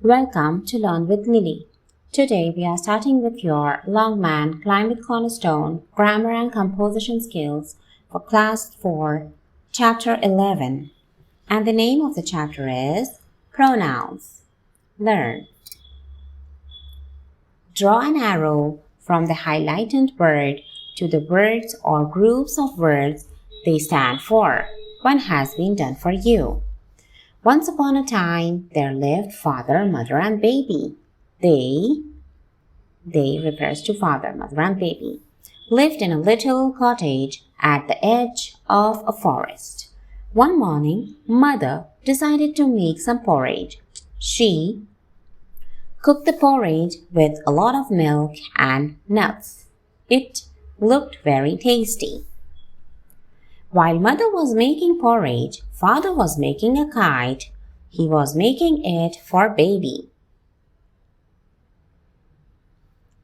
Welcome to Learn with Lili. Today we are starting with your Long Man Climb with Cornerstone Grammar and Composition Skills for Class 4, Chapter 11. And the name of the chapter is Pronouns. Learn. Draw an arrow from the highlighted word to the words or groups of words they stand for. One has been done for you. Once upon a time, there lived father, mother, and baby. They refers to father, mother, and baby, lived in a little cottage at the edge of a forest. One morning, mother decided to make some porridge. She cooked the porridge with a lot of milk and nuts. It looked very tasty. While mother was making porridge, father was making a kite. He was making it for baby.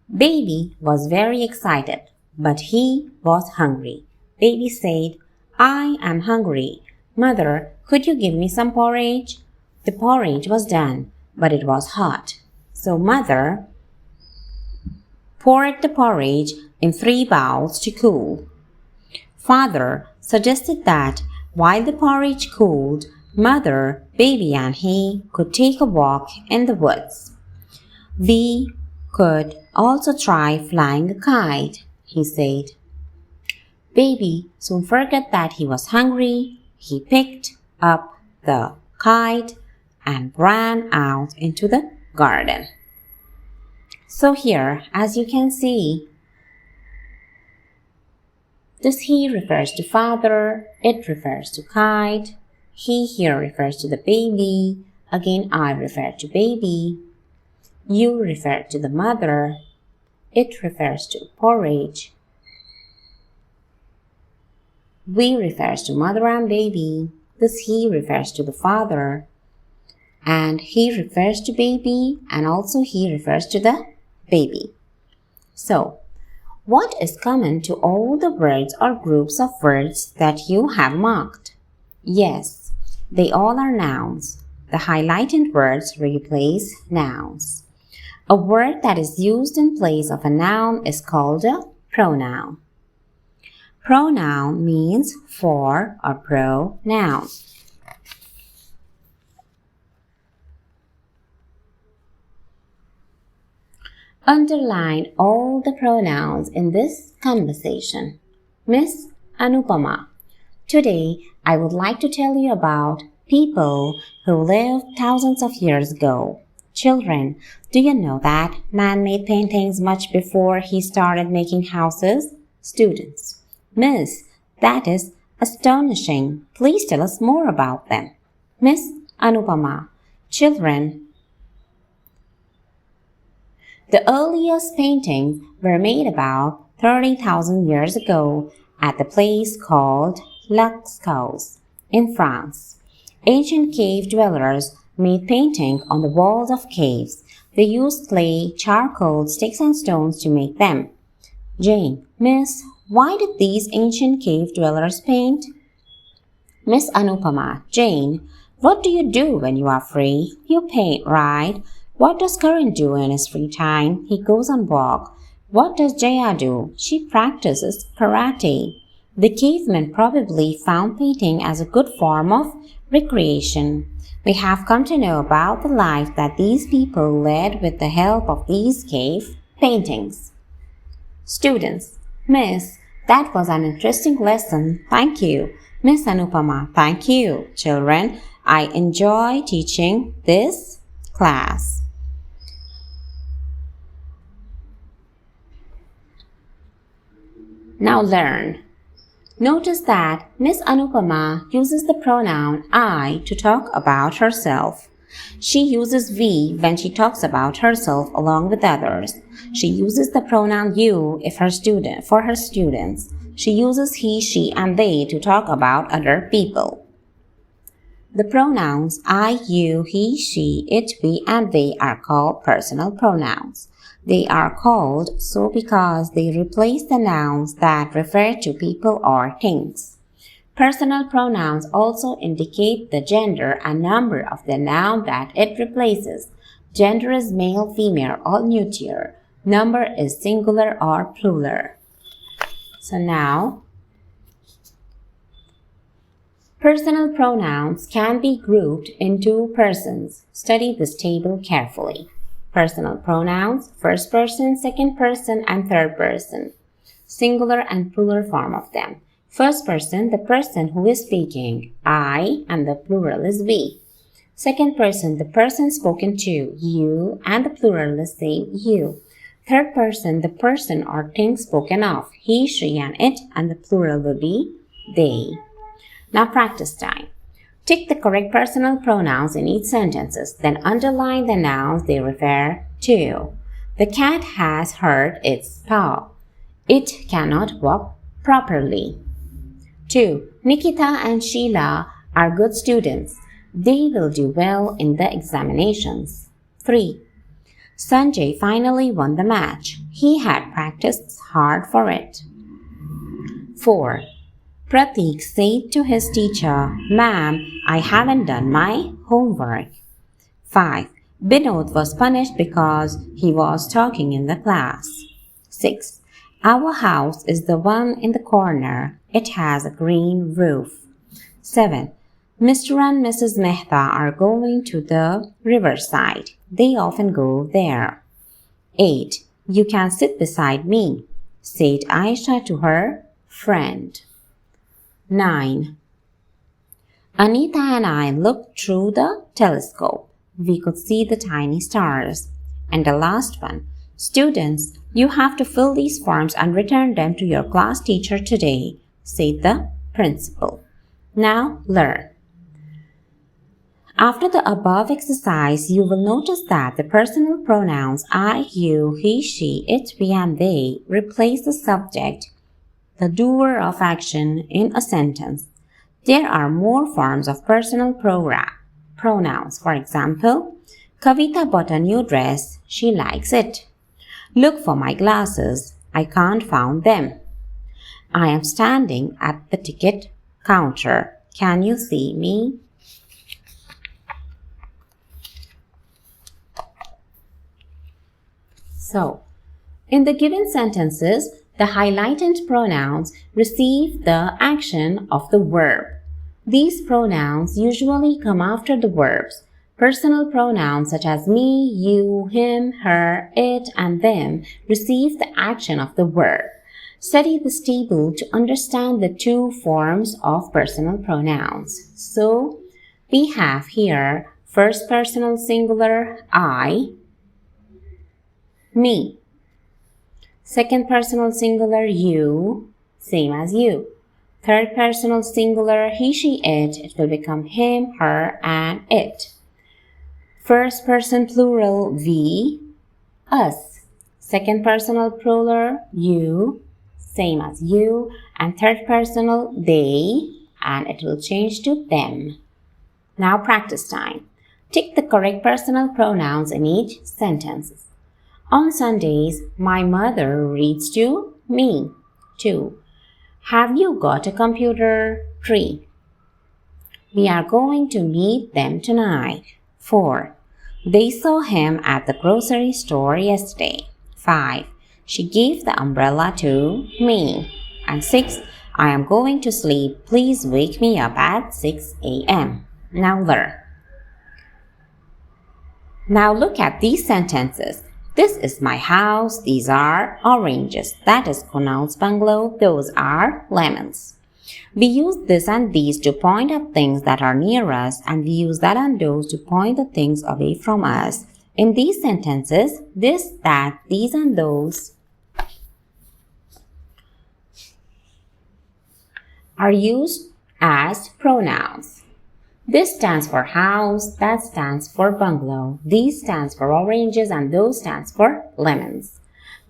Baby was very excited, but he was hungry. Baby said, "I am hungry. Mother, could you give me some porridge?" The porridge was done, but it was hot. So mother poured the porridge in 3 bowls to cool. Father suggested that while the porridge cooled, mother, baby, and he could take a walk in the woods. "We could also try flying a kite," he said. Baby soon forgot that he was hungry. He picked up the kite and ran out into the garden. So here, as you can see, this he refers to father, it refers to kite, he here refers to the baby, again I refer to baby, you refer to the mother, it refers to porridge, we refers to mother and baby, this he refers to the father, and he refers to baby, and also he refers to the baby. So, what is common to all the words or groups of words that you have marked? Yes, they all are nouns. The highlighted words replace nouns. A word that is used in place of a noun is called a pronoun. Pronoun means for or pronoun. Underline all the pronouns in this conversation. Miss Anupama. Today, I would like to tell you about people who lived thousands of years ago. Children, do you know that man made paintings much before he started making houses? Students. Miss, that is astonishing. Please tell us more about them. Miss Anupama. Children, the earliest paintings were made about 30,000 years ago at the place called Lascaux in France. Ancient cave dwellers made painting on the walls of caves. They used clay, charcoal, sticks, and stones to make them. Jane, Miss, why did these ancient cave dwellers paint? Miss Anupama, Jane, what do you do when you are free? You paint, right? What does Karan do in his free time? He goes on walk. What does Jaya do? She practices karate. The cavemen probably found painting as a good form of recreation. We have come to know about the life that these people led with the help of these cave paintings. Students, Miss, that was an interesting lesson. Thank you. Miss Anupama, thank you. Children, I enjoy teaching this class. Now learn. Notice that Miss Anupama uses the pronoun I to talk about herself. She uses we when she talks about herself along with others. She uses the pronoun you for her students. She uses he, she, and they to talk about other people. The pronouns I, you, he, she, it, we, and they are called personal pronouns. They are called so because they replace the nouns that refer to people or things. Personal pronouns also indicate the gender and number of the noun that it replaces. Gender is male, female, or neuter. Number is singular or plural. So now, personal pronouns can be grouped into persons. Study this table carefully. Personal pronouns, first person, second person, and third person. Singular and plural form of them. First person, the person who is speaking, I, and the plural is we. Second person, the person spoken to, you, and the plural is same, you. Third person, the person or thing spoken of, he, she, and it, and the plural will be they. Now practice time. Tick the correct personal pronouns in each sentences, then underline the nouns they refer to. The cat has hurt its paw. It cannot walk properly. 2. Nikita and Sheila are good students. They will do well in the examinations. 3. Sanjay finally won the match. He had practiced hard for it. 4. Pratik said to his teacher, Ma'am, I haven't done my homework. 5. Binod was punished because he was talking in the class. 6. Our house is the one in the corner. It has a green roof. 7. Mr. and Mrs. Mehta are going to the riverside. They often go there. 8. You can sit beside me, said Aisha to her friend. 9. Anita and I looked through the telescope. We could see the tiny stars. And the last one. Students, you have to fill these forms and return them to your class teacher today, said the principal. Now learn. After the above exercise, you will notice that the personal pronouns I, you, he, she, it, we, and they replace the subject, the doer of action, in a sentence. There are more forms of personal pronouns. For example, Kavita bought a new dress. She likes it. Look for my glasses. I can't find them. I am standing at the ticket counter. Can you see me? So, in the given sentences, the highlighted pronouns receive the action of the verb. These pronouns usually come after the verbs. Personal pronouns such as me, you, him, her, it, and them receive the action of the verb. Study this table to understand the two forms of personal pronouns. So, we have here first personal singular I, me. Second personal singular you, same as you. Third personal singular he, she, it will become him, her, and it. First person plural we, us. Second personal plural you, same as you. And third personal they, and it will change to them. Now practice time. Tick the correct personal pronouns in each sentence. On Sundays, my mother reads to me. 2. Have you got a computer? 3. We are going to meet them tonight. 4. They saw him at the grocery store yesterday. 5. She gave the umbrella to me. And 6. I am going to sleep. Please wake me up at 6 a.m. Now learn. Now look at these sentences. This is my house. These are oranges. That is Kunal's bungalow. Those are lemons. We use this and these to point at things that are near us, and we use that and those to point the things away from us. In these sentences, this, that, these, and those are used as pronouns. This stands for house, that stands for bungalow, these stands for oranges, and those stands for lemons.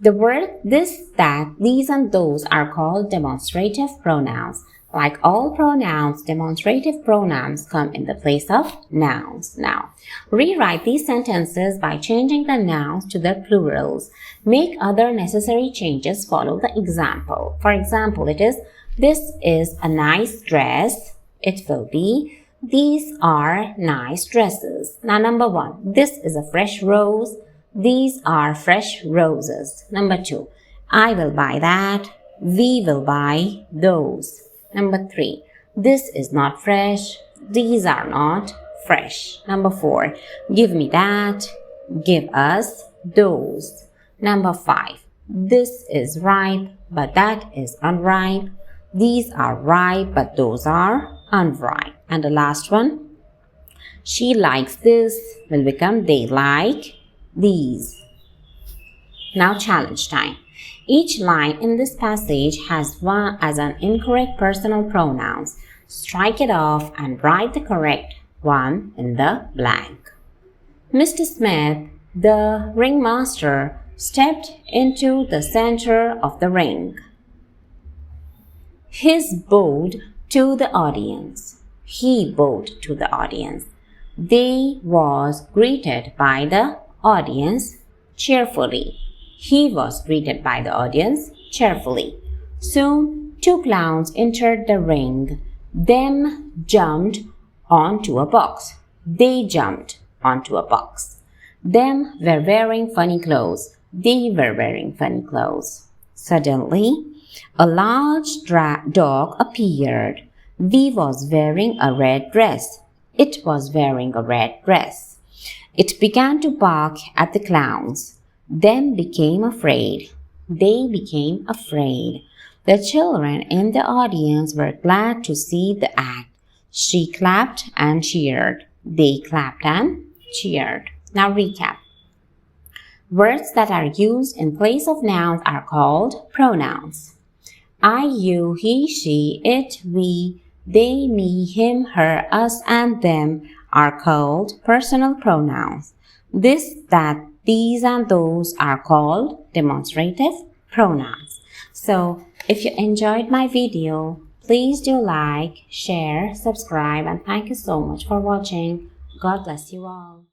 The word this, that, these, and those are called demonstrative pronouns. Like all pronouns, demonstrative pronouns come in the place of nouns. Now, rewrite these sentences by changing the nouns to their plurals. Make other necessary changes. Follow the example. For example, it is, this is a nice dress. It will be, These are nice dresses. Now, number 1, this is a fresh rose. These are fresh roses. Number 2, I will buy that. We will buy those. Number 3, this is not fresh. These are not fresh. Number 4, give me that. Give us those. Number 5, this is ripe, but that is unripe. These are ripe, but those are unripe. And the last one, she likes this will become they like these. Now challenge time. Each line in this passage has one as an incorrect personal pronouns. Strike it off and write the correct one in the blank. Mr. Smith, the ringmaster, stepped into the center of the ring. He bowed to the audience. They was greeted by the audience cheerfully. He was greeted by the audience cheerfully. Soon, 2 clowns entered the ring. Them jumped onto a box. They jumped onto a box. Them were wearing funny clothes. They were wearing funny clothes. Suddenly, a large dog appeared. We was wearing a red dress. It was wearing a red dress. It began to bark at the clowns. Them became afraid. They became afraid. The children in the audience were glad to see the act. She clapped and cheered. They clapped and cheered. Now recap. Words that are used in place of nouns are called pronouns. I, you, he, she, it, we, they, me, him, her, us, and them are called personal pronouns. This, that, these, and those are called demonstrative pronouns. So, if you enjoyed my video, please do like, share, subscribe, and thank you so much for watching. God bless you all.